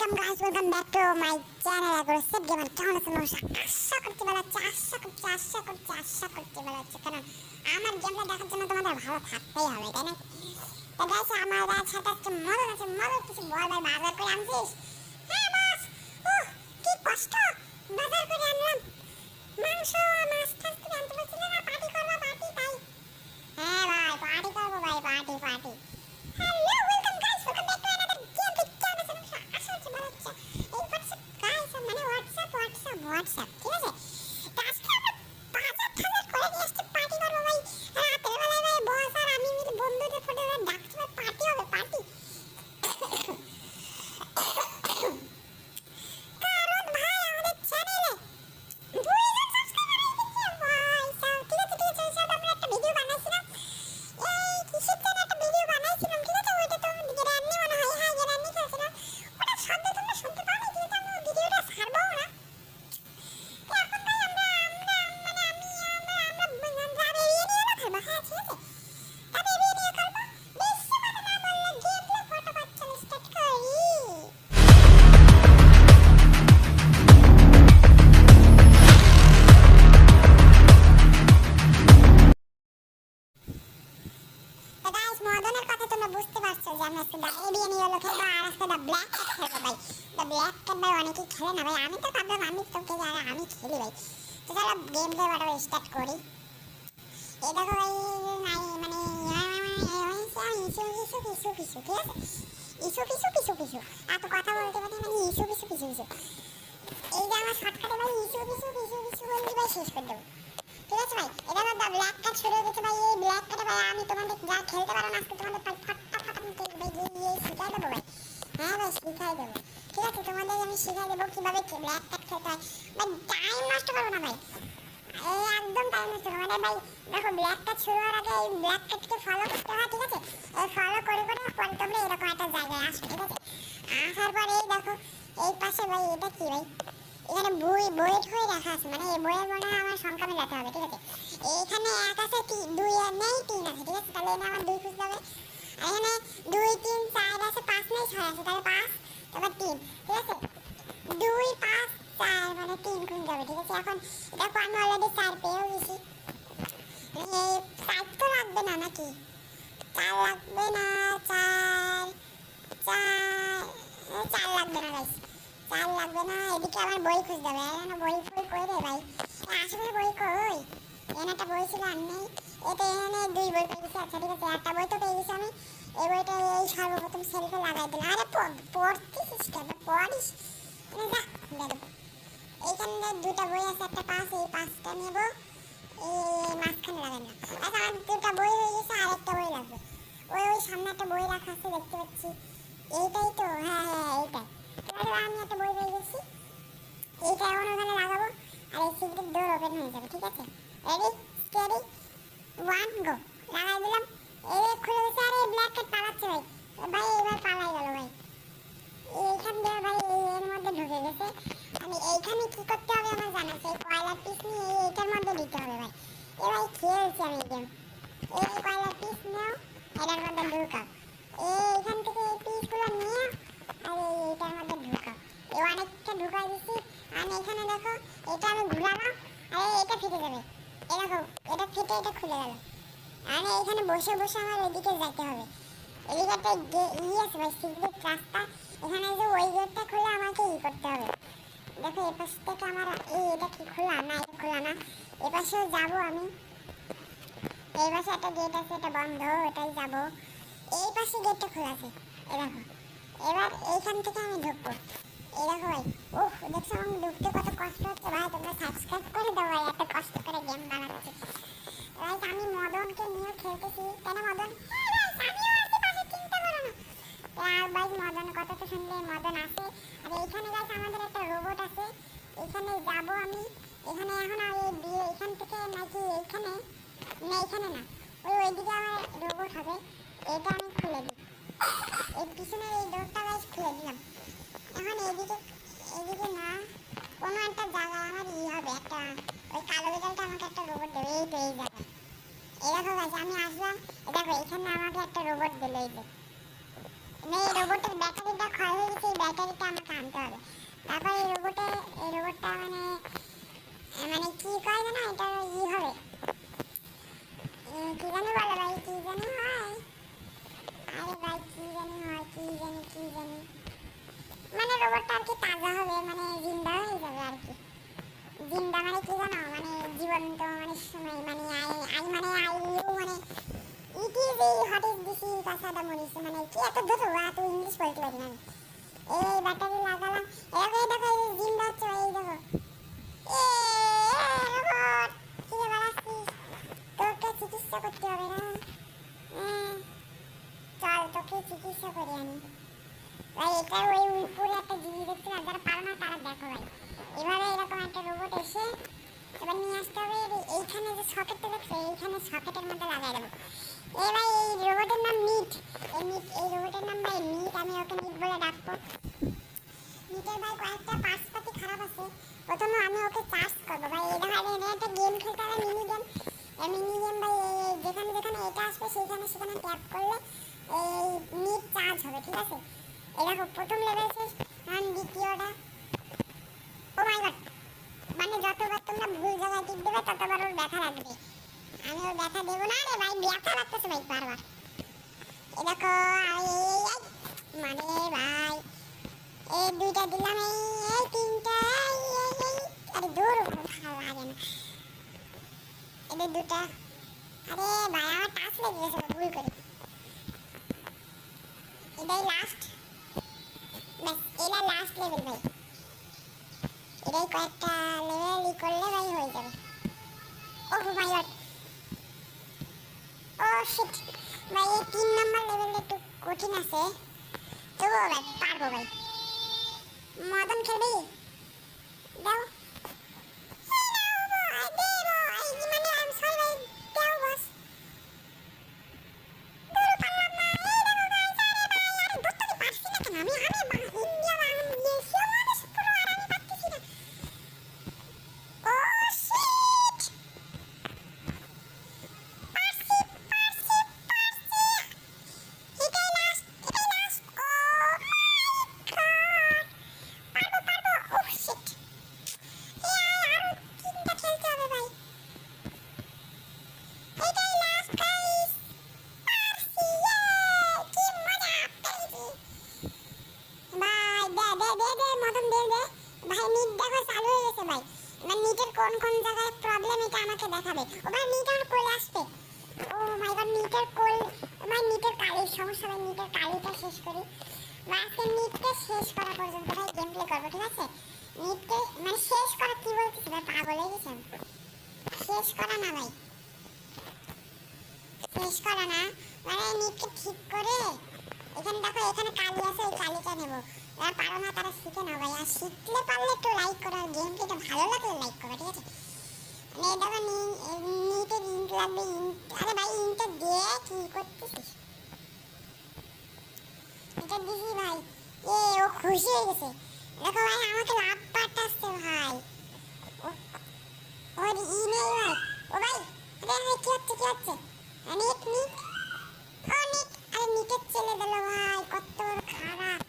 welcome guys, welcome back to my channel. Agora set gamer কেমন আছেন? আশা করতে ভালো আছি, কারণ আমার গেমটা দেখার জন্য তোমাদের ভালো থাকতেই হবে, তাই না? তো গাইস আমার সাথে আজকে মজার কিছু বল ভাই, বাজার করে আনছিস? হ্যাঁ বস, কি কষ্ট, বাজার করে আনলাম মাংস, মাছ টাছ করে আনতে বলছিল না, পার্টি করবো পার্টি তাই। হ্যাঁ ভাই পার্টি করবো ভাই, party. Hello welcome guys, welcome back to another game. কেমন আছেন? আশা করছি ভালো আছেন। এই হোয়াটসঅ্যাপ গাইস, মানে হোয়াটসঅ্যাপ ঠিক আছে? তো আজকে আমরা বাজার টাজার করে নিয়ে আসছি, পার্টি করবো ভাই। রাতের বেলায় ভাই বস আর আমি মিলে বন্ধুদের ফটো ডাকছি ভাই, পার্টি হবে পার্টি। কারণ ভাই আমাদের চ্যানেলে 2000 সাবস্ক্রাইবার হয়ে গেছে ভাই। ঠিক আছে সব আমরা একটা ভিডিও বানাইছিলাম, এই কিসের জন্য একটা ভিডিও বানাইছিলাম, ঠিক আছে? ওইটা তো গ্র্যান্ডি মনে হয়, হ্যাঁ গ্র্যান্ডি খেলছিলাম। ওটা শব্দ তোমরা শুনতে পাওনি, কিন্তু আমি ভিডিওটা ছাড়বো না। তো এখন ভাই আমরা বেরিয়ে নিয়ে খেলবো, হ্যাঁ ঠিক আছে? তা বেরিয়ে নিয়ে খেলবো, বেশি কথা না বললে গেম প্লে ফটোফট চলে স্টার্ট করি। তো গাইস মদনের কথা তোমরা বুঝতে পারছো যে আমরা আজকে এবিএন ইয়েলো খেলবো আর আজকে দা ব্ল্যাক ক্যাট খেলবো ভাই। দা ব্ল্যাক ক্যাট ভাই অনেকেই খেলে না ভাই, আমি তো ভাবলাম আমি তোকে যারা আমি খেলি ভাই। তো চলো গেম প্লে বাটা স্টার্ট করি। এই দেখো ভাই নাই মানে ইসু ঠিক আছে? ইসু এত কথা বলতে পারি মানে ইসু এই যে আমার শর্টকাটে ভাই ইসু বললি ভাই শেষ করে দেবো, ঠিক আছে ভাই? এটা আমার দা ব্ল্যাক ক্যাট শুরু হয়ে গেছে ভাই। এই ব্ল্যাক ক্যাটে ভাই আমি তোমাদের যা খেলতে পারো না আজকে তোমাদের ফটাফট ভাই গিয়ে শিখাই দেবো ভাই। হ্যাঁ ভাই শিখাই দেবো, ঠিক আছে? তোমাদের আমি শিখাই দেবো কিভাবে ব্ল্যাক ক্যাট খেলতে হয় ভাই। টাইম নষ্ট করবো না ভাই, এই একদম টাইম নষ্ট করবো না ভাই। দেখো ব্ল্যাক ক্যাট শুরু হওয়ার আগে এই ব্ল্যাক ক্যাটকে ফলো করতে হয়, ঠিক আছে? এই ফলো করে পরে তোমরা এরকম একটা জায়গায় আসো, ঠিক আছে? আসার পরে এই দেখো এই পাশে ভাই এটা কি ভাই, এখানে বইয়েট হয়ে রাখা আছে, মানে এই বইয়ের মনে হয় আমার সংখ্যা মেলাতে হবে, ঠিক আছে? এইখানে এক আছে 2 আর নেই 3 আছে, ঠিক আছে? তাহলে এটা আমার 2 খুঁজতে হবে। আর এখানে 2 3 4 আছে, 5 নেই 6 আছে, তাহলে 5 তারপর 3, ঠিক আছে? 2 5 4 মানে 3 খুঁজতে হবে, ঠিক আছে? এখন দেখো আমি অলরেডি 4 পেয়েও গেছি। এই 5 তো লাগবে না নাকি? 4 লাগবে না, 4 লাগবে না গাইস, 4 লাগবে না। এদিকে আমার বই খুঁজতে হবে, এখানে বই কই রে ভাই? আসলে বই কই? এখানে একটা বই ছিল আর নেই। এটা এখানে 2 বই পেয়ে গেছি, আচ্ছা ঠিক আছে একটা বই তো পেয়ে গেছি আমি। এই বইটা এই সর্বপ্রথম শেলফে লাগাই দিলাম। আরে পড়তেছিস কেন, পড়িস যা দিয়ে দেবো। এইখানে 2টা বই আছে, একটা 5, এই 5টা নেবো, এই মাঝখানে লাগাই না। আচ্ছা আমার 2টা বই হয়ে গেছে, আর একটা বই লাগবে। ওই সামনে একটা বই রাখা আছে দেখতে পাচ্ছি, এইটাই তো, হ্যাঁ এইটাই। আমি একটা বই পেয়ে গেছি, এইটা এখন ওখানে লাগাবো আর এই সিক্রেট ডোর ওপেন হয়ে যাবে, ঠিক আছে? রেডি স্টেডি 1 গো, লাগাই দিলাম। এই খুলে গেছে। আর এই ব্ল্যাক ক্যাট পালাচ্ছে ভাই এবার পালাই গেল ভাই। এইখান দিয়ে ভাই এর মধ্যে ঢুকে গেছে। আমি এইখানে কি করতে হবে আমার জানা আছে, এই কয়লার পিস নিয়ে এইটার মধ্যে দিতে হবে ভাই। এ ভাই খেলছি আমি গেম। এই কয়লার পিস নাও, এটার মধ্যে ঢুকাও। এইখান থেকে এই পিসগুলো নিয়ে আর এইটার মধ্যে ঢুকাও। এই অনেকটা ঢুকাই দিচ্ছি। আর এখানে দেখো এটা আমি ঘুরালাম, আর এটা ফেটে যাবে। এই দেখো এটা ফেটে এটা খুলে গেল। আর এখানে বসে আমার ওইদিকে যেতে হবে। এদিকে একটা আছে ভাই সিক্রেট রাস্তা, এখানে যে ওই গেটটা খুলে আমাকে করতে হবে। দেখো এই পাশ থেকে আমার এটা কি খোলা না, এটা খোলা না। এই পাশেও যাবো আমি। এই পাশে একটা গেট আছে, এটা বন্ধ, এটাই যাবো। এই পাশে গেটটা খোলা আছে, এই দেখো। এবার এইখান থেকে আমি ঢুকবো। এই দেখো ভাই, দেখছো আমি ঢুকতে কত কষ্ট হচ্ছে ভাই। তোমরা সাবস্ক্রাইব করে দাও ভাই, এত কষ্ট করে গেম বানাচ্ছি। রাইট আমি মদনকে নিয়ে খেলতেছি, কেন মদন? আমিও আছি পাশে, চিন্তা করো না। আর ভাই মদন কথা তো শুনলে মদন আছে। আর এইখানে গাইস আমাদের একটা রোবট আছে, এখানে যাব আমি। এখানে এখন আর এখান থেকে নাকি এইখানে না, এখানে না, ওইদিকে আমার রোবট হবে। এটা আমি খুলে দিই, এই পিছনের এই ডোরটা গাইস খুলে দিলাম। এখন এদিকে না, কোনো একটা জায়গায় আমার হবে একটা, ওই কালো বিড়ালটা আমাকে একটা রোবট দেবে। এই তো এই জায়গায়, এই দেখো গাইস আমি আসলাম। দেখো এখানে আমাকে একটা রোবট দিল। এই যে এই রোবটের ব্যাটারিটা ক্ষয় হয়ে গেছে, এই ব্যাটারিটা আমাকে আনতে হবে। তারপর এই রোবটটা মানে মানে কি কয় জানো, এটা হবে কি জানি বলে ভাই, কি জানি হয়, আরে ভাই কি জানি হয়, কি জানি মানে রোবটটা আর কি তাজা হবে, মানে জিন্দা হয়ে যাবে আর কি। জিন্দা মানে কি জানো, মানে জীবন্ত, মানে সময়, মানে আই মানে আই ইউ মানে ইট ইজ এই হট ইজ দিস ইজ কাসাদা মরিস, মানে কি এত ধরো তো ইংলিশ বলতে পারি না। এই ব্যাটারি লাগালাম, এই দেখো এই জিন্দা হচ্ছে, এই দেখো এ রোবট কি বাড়াচ্ছিস, তোকে চিকিৎসা করতে হবে না, চল তোকে চিকিৎসা করে আনি ভাই। এটা ওই উপরে একটা জিনিস দেখছিলাম, যারা পারো না তারা দেখো ভাই, এভাবে এরকম একটা রোবট এসে এবার নিয়ে আসতে হবে। এইখানে যে সকেটটা দেখছো, এইখানে সকেটের মধ্যে লাগাই দেবো। এই ভাই এই রোবটের নাম মিট, এই রোবটের নাম ভাই মিট, আমি ওকে মিট বলে ডাকবো। মিটের ভাই কয়েকটা পার্টস পাতি খারাপ আছে, প্রথমে আমি ওকে চার্জ করবো ভাই। এই দেখা একটা গেম খেলতে হবে, মিনি গেম। এই মিনি গেম ভাই যেখানে যেখানে এটা আসবে সেখানে সেখানে ট্যাপ করলে এই মিট চার্জ হবে, ঠিক আছে। এই দেখো প্রথম লেভেল শেষ, এখন দ্বিতীয়টা। ও মাই গড, মানে যতবার তোমরা ভুল জায়গায় টিপ দেবে ততবার ওর ব্যথা লাগবে। আমি ওর ব্যথা দেবো না রে ভাই, ব্যথা লাগতেছে ভাই বারবার। এ দেখো মানে ভাই এই দুইটা দিলাম, এই তিনটা, আরে দূর ভালো লাগে না এদের দুটা। আরে ভাই আমার টাচ লেগে গেছে ভুল করে। এটাই লাস্ট, ব্যাস এটা লাস্ট লেভেল ভাই। এটাই কয়েকটা লেভেল করলে ভাই হয়ে যাবে। ওহ মাই গড, ও শিট ভাই, এই 3 নাম্বার লেভেলটা একটু কঠিন আছে, তবুও ভাই পারবো ভাই। মদন খেলবি দাও, কোন কোন জায়গায় প্রবলেম এটা আমাকে দেখাবে। ও ভাই নিট আর কোলে আসবে, ও মাই গড নিটের কোল, ভাই নিটের কালির সমস্যা, ভাই নিটের কালিটা শেষ করি। আজকে নিটকে শেষ করা পর্যন্ত ভাই গেম প্লে করবো, ঠিক আছে। নিটকে মানে শেষ করা কি বলতেছি ভাই, পাগল হয়ে গেছেন। শেষ করা না ভাই, শেষ করা না মানে নিটকে ঠিক করে এখানে দেখো, এখানে কালি আছে, ওই কালিটা নেবো। যারা পারো না তারা শিখে নাও ভাই, আর শিখলে পারলে একটু লাইক করো, আর গেম প্লেটা ভালো লাগলে লাইক করো, ঠিক আছে। মানে দেখো নিটের ইন্ট লাগবে, আরে ভাই ইন্টটা দিয়ে কি করতেছিস, এটা দিছি ভাই। ও খুশি হয়ে গেছে, দেখো ভাই আমাকে লাভ পার্ট আসছে ভাই। ওর ই নেই ভাই, ও ভাই আরে কি হচ্ছে নিট নিট, ও নিট, আরে নিটের ছেলে দিল ভাই, কত বড় খারাপ।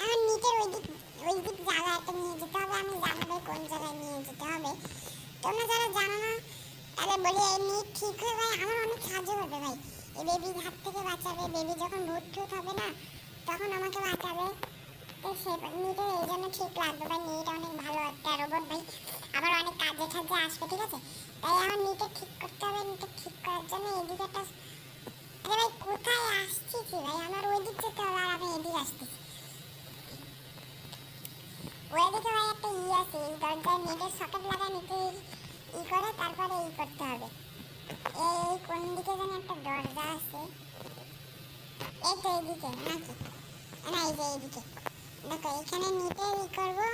এখন নিটের ওই দিক জায়গা একটা নিয়ে যেতে হবে, আমি জানি ভাই কোন জায়গায় নিয়ে যেতে হবে। তোমরা যারা জানো না তাহলে বলি, এই নিট ঠিক হয়ে ভাই আমার অনেক সাহায্য করবে ভাই, এই বেবির হাত থেকে বাঁচাবে। বেবি যখন ভূত টুত হবে না তখন আমাকে বাঁচাবে, তো সে নিটের এই জন্য ঠিক লাগবে ভাই। নিট অনেক ভালো একটা রোবট ভাই, আবার অনেক কাজে টাজে আসবে, ঠিক আছে। তাই আমার নিটে ঠিক করতে হবে। নিটে ঠিক করার জন্য এদিকে একটা, আরে ভাই কোথায় আসছিস ভাই, আমার ওই দিক যেতে হবে আর আমি এদিকে আসতেছি। ওইদিকে ভাই একটা ই আছে, এই দরজায় নেটের সকেট লাগায় নিতে ই করে, তারপরে ই করতে হবে। এই কোন দিকে যেন একটা দরজা আছে, এই তো এইদিকে নাকি, না এই যে এইদিকে দেখো, এখানে নিটে ই করবো,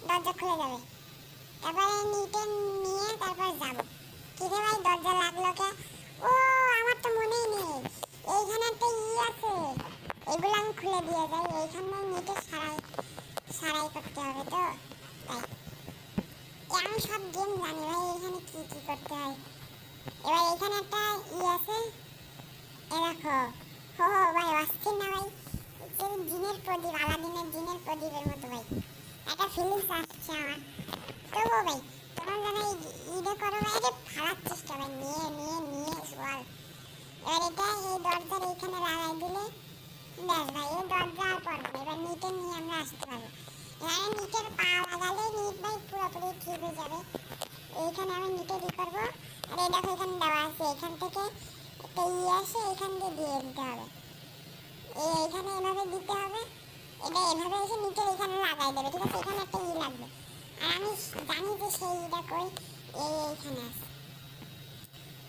দরজা খুলে যাবে। তারপরে নিটে নিয়ে তারপর যাবো। কিরে ভাই দরজা লাগলো কে, ও আমার তো মনেই নেই, এইখানে একটা ই আছে, এগুলো আমি খুলে দিয়ে যাই। এইখানে নিটে সারাই করতে হবে, তো তাই আমি সব গেম জানি ভাই, এখানে কি কি করতে হয়। এবার এখানে একটা ই আছে, এ দেখো, হো ভাই অস্থির না ভাই, জিনের প্রদীপ, আলাদিনের জিনের দ্বীপের মতো ভাই, একটা ফিলিংস আসছে আমার। তবুও ভাই তোমরা যেন ইডে করো ভাই, এটা ফালার চেষ্টা ভাই, নিয়ে নিয়ে নিয়ে বল। এবার এটা এই দরজার এইখানে লাগাই দিলে ব্যাস ভাই, এই দরজা আর পড়বে না। এবার নিটের নিয়ে আমরা আসতে পারবো। এখানে নিটের পা লাগালে নিট ভাই পুরোপুরি ঠিক হয়ে যাবে। এইখানে আমি নিটে ই করবো। আর এই দেখো এখানে দেওয়া আছে, এখান থেকে একটা আসে, এখান দিয়ে দিয়ে দিতে হবে। এইখানে এভাবে দিতে হবে, এটা এভাবে এসে নিচের এখানে লাগাই দেবে, ঠিক আছে? এখানে একটা লাগবে। আর আমি জানি যে সেই কই এইখানে আছে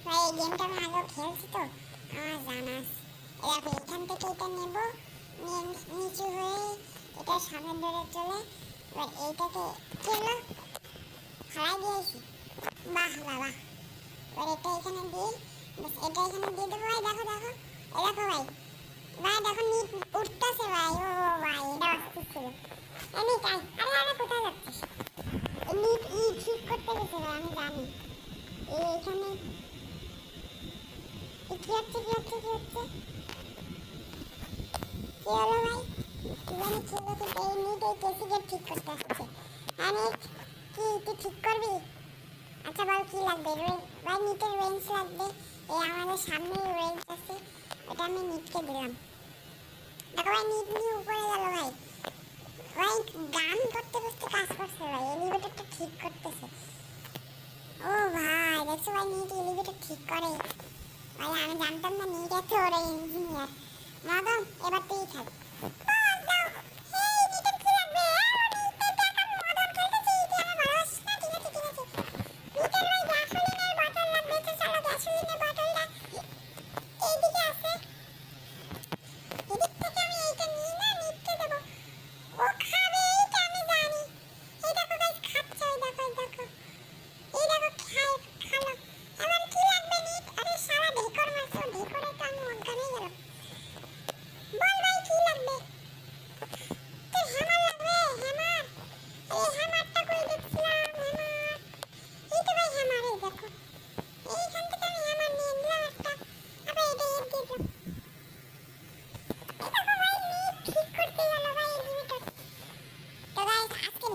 ভাই। এই গেমটা আমি আগেও খেলছি তো, আমার জানা আছে। দেখো এখান থেকে এটা নেব, নিয়ে নিচু হয়ে এটা সামনে ধরে চলে। এবার এইটাকে কি হলো, ফালাই দিয়েছি। বাহ বাবা। এবার এটা এখানে দিয়ে, এটা এখানে দিয়ে দেবো ভাই। দেখো দেখো, এই দেখো ভাই, ভাই দেখো নিট উঠতেছে ভাই। ও ভাই এটা আসতেছিল এমনি তাই। আরে আরে কোথায় যাচ্ছিস? নিট ঠিক করতে গেছে ভাই, আমি জানি। এইখানে কি হচ্ছে কি হচ্ছে কি হচ্ছে, কি হলো ভাই? কি জানি কি হলো, কিন্তু এই নিট এই কেসিকে ঠিক করতে আসছে। হ্যাঁ নিট, কি তুই ঠিক করবি? আচ্ছা বল কি লাগবে? ভাই নিটের রেঞ্জ লাগবে। এই আমাদের সামনে রেঞ্জ আছে, ওটা আমি নিটকে দিলাম। দেখো ভাই নিট নিয়ে উপরে গেল ভাই। ভাই গান করতে করতে কাজ করছে ভাই, এলিভেটরটা ঠিক করতেছে। ও ভাই দেখছো ভাই, নিট এলিভেটর ঠিক করে ভাই। আমি জানতাম না নিট এত বড় ইঞ্জিনিয়ার। মদন এবার তুই থাক।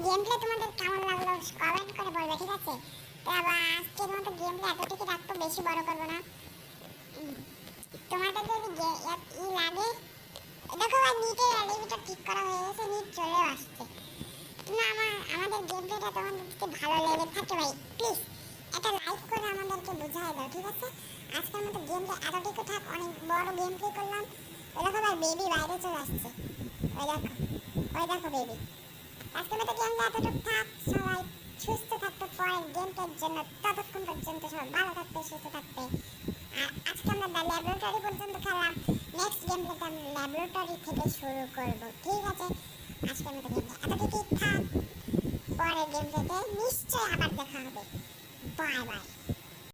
গেমপ্লে তোমাদের কেমন লাগলো কমেন্ট করে বলবে, ঠিক আছে? তো আবার আজকের মতো গেমপ্লে এতটুকু রাখবো, বেশি বড় করবো না। তোমাদের যদি লাগে, দেখো ভাই নিটের এলিভেটর ঠিক করা হয়ে গেছে, নিট চলেও আসছে। তোমরা আমাদের গেমপ্লেটা তোমাদেরকে ভালো লেগে থাকে ভাই, প্লিজ একটা লাইক করে আমাদেরকে বুঝাই দাও, ঠিক আছে? আজকের মতো গেমপ্লে এতটুকু থাক, অনেক বড় গেমপ্লে করলাম। ওই দেখো ভাই বেবি বাইরে চলে আসছে, ওই দেখো বেবি। আজকের মতো গেমটা এতটুকু থাক, সবাই সুস্থ থাকতে পরের গেমটার জন্য। ততক্ষণ পর্যন্ত সবাই ভালো থাকবে, সুস্থ থাকবে। আর আজকে আমরা ল্যাবরেটরি পর্যন্ত খেললাম, নেক্সট গেমটাতে আমরা ল্যাবরেটরি থেকে শুরু করব, ঠিক আছে? আজকের মতো গেমটা এতটুকুই থাক, পরের গেমটাতে নিশ্চয়ই আবার দেখা হবে। Bye bye.